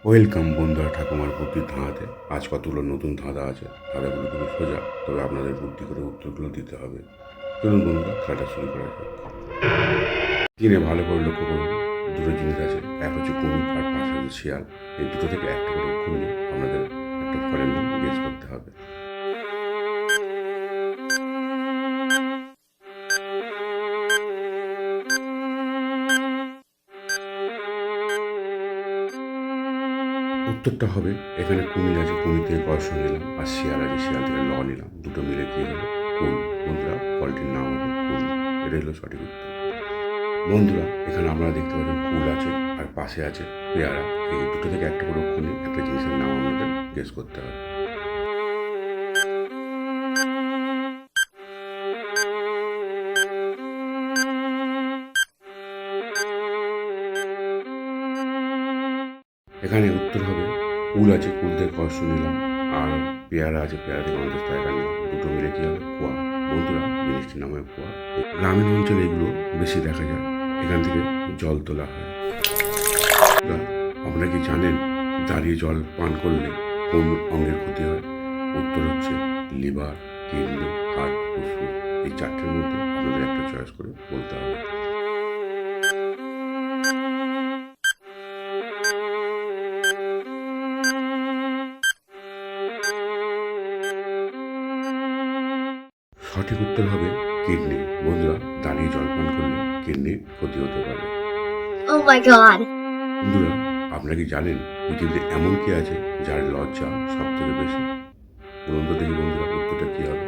Welcome বন্ধুরা ঠাকুমার বুদ্ধির ধাঁধাতে। আজ কতগুলো নতুন ধাঁধা আছে, ধাঁধাগুলো খুবই সোজা, তবে আপনাদের বুদ্ধি করে উত্তরগুলো দিতে হবে। চলুন বন্ধুরা, খেলাটা শুরু করা যাক। কিনে ভালো করে লক্ষ্য করুন, দুটো জিনিস আছে, এক হচ্ছে কুমির আর পাশে হচ্ছে শিয়াল। এই দুটো থেকে একটা করে অক্ষর নিয়ে আপনাদের একটা ফলের নাম গেস করতে হবে। উত্তরটা হবে, এখানে কুমির আছে, কুমির থেকে কষ নিলাম, আর শিয়াল আছে, শিয়াল থেকে ল নিলাম, দুটো মিলে কি হলো? কুল। বন্ধুরা, ফলটির নাম হবে কুল। এটাই হলো সঠিক উত্তর। বন্ধুরা, এখানে আপনারা দেখতে পাচ্ছেন কুল আছে আর পাশে আছে পেয়ারা। এই দুটো থেকে একটা করে অক্ষর নিয়ে একটা জিনিসের নাম আমাদের গেস করতে হবে। এখানে উত্তর হবে কুল আছে, কুল থেকে কষ নিলাম, আর পেয়ারা আছে, পেয়ারা থেকে আমাদের জায়গা নিলাম, দুটো মিলে কি হবে? কুয়া। বন্ধুরা, জিনিসটির নাম হয় কুয়া। গ্রামীণ অঞ্চলে এগুলো বেশি দেখা যায়, এখান থেকে জল তোলা হয়। আপনারা কি জানেন দাঁড়িয়ে জল পান করলে কোন অঙ্গের ক্ষতি হয়? উত্তর হচ্ছে লিভার, কিডনি, হার্ট, ফুসফুস। এই চারটের মধ্যে আপনাদের একটা চয়েস করে বলতে হবে। সঠিক উত্তর হবে কিডনি। বন্ধুরা, দাঁড়িয়ে জল পান করলে কিডনির ক্ষতি হতে পারে। Oh my god! বন্ধুরা, আপনারা কি জানেন পৃথিবীতে এমন কি আছে যার লজ্জা সব থেকে বেশি? বলুন তো দেখি বন্ধুরা, উত্তরটা কি হবে?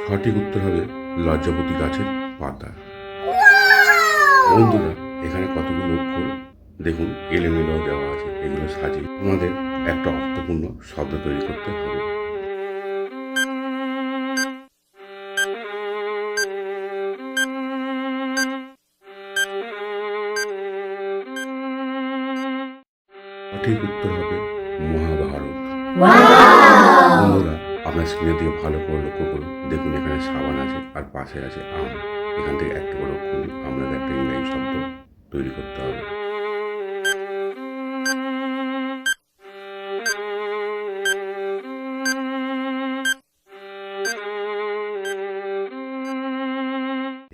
সঠিক উত্তর হবে লজ্জাপতি গাছের পাতা। বন্ধুরা, এখানে কতগুলো অক্ষর দেখুন এলোমেলো দেওয়া আছে, এগুলো সাজিয়ে আমাদের একটা অর্থপূর্ণ শব্দ তৈরি করতে হবে। সঠিক উত্তর হবে মহাভারত। বন্ধুরা, আপনার স্ক্রিনের দিকে ভালো করে লক্ষ্য করুন, দেখুন এখানে সাবান আছে আর পাশে আছে আম। এখান থেকে একটা করে অক্ষর নিয়ে আপনাদের একটা ইংরেজি শব্দ তৈরি করতে হবে।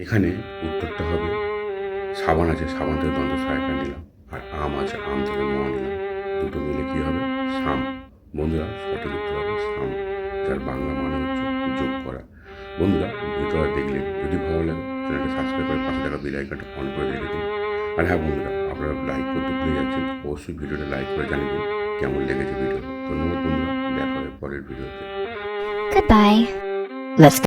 এখানে উত্তরটা হবে সাবান আছে, সাবান থেকে দন্ত সহায়িকা নিলাম, আর আম আছে, আম থেকে ম নিলাম, দুটো মিলে কি হবে? সাম। বন্ধুরা, সঠিক উত্তর হবে সাম, যার বাংলা মানে হচ্ছে যোগ করা। বন্ধুরা, ভিডিওটা দেখলেন, যদি ভালো লাগে চ্যানেলটা সাবস্ক্রাইব করে পাশে থাকা বেল আইকনটা অন করে রেখে দিন। আর হ্যাঁ বন্ধুরা, আপনারা লাইক করতে ভুলে যাচ্ছেন, অবশ্যই ভিডিওটা লাইক করে জানিয়ে দিন কেমন লেগেছে ভিডিও। ধন্যবাদ বন্ধুরা, দেখা হবে পরের ভিডিওতে। Goodbye. Let's